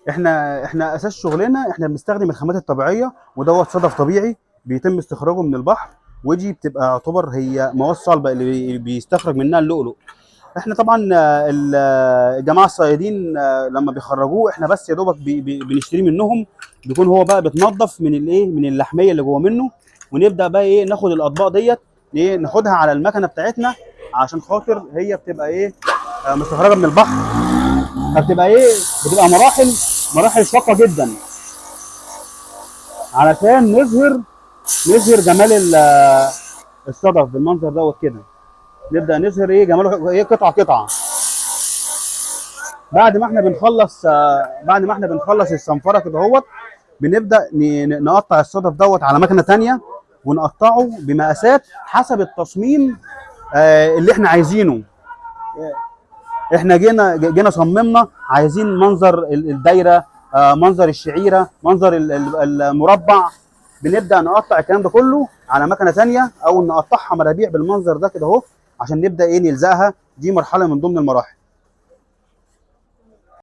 احنا اساس شغلنا احنا بنستخدم الخامات الطبيعيه، ودوت صدف طبيعي بيتم استخراجه من البحر، ودي بتبقى يعتبر هي مواد صلبه اللي بيستخرج منها اللؤلؤ. احنا طبعا الجماعه الصيادين لما بيخرجوه احنا بس يا دوبك بنشتريه منهم، بيكون هو بقى بتنضف من الايه، من اللحميه اللي جوه منه، ونبدا بقى ايه ناخد الاطباق ديت، ايه ناخدها على المكنه بتاعتنا، عشان خاطر هي بتبقى ايه مستخرجه من البحر، فبتبقى ايه بتبقى مراحل شاقه جدا، علشان نظهر جمال الصدف بالمنظر دوت كده. نبدا نظهر ايه جماله ايه قطعه قطعه. بعد ما احنا بنخلص الصنفره كده اهوت، بنبدا نقطع الصدف دوت على مكنه ثانيه، ونقطعه بمقاسات حسب التصميم اللي احنا عايزينه. احنا جينا صممنا عايزين منظر الدايره، منظر الشعيره، منظر المربع. بنبدا نقطع الكلام ده كله على مكنه ثانيه، او نقطعها مرابيع بالمنظر ده كده اهو، عشان نبدا ايه نلزقها. دي مرحله من ضمن المراحل.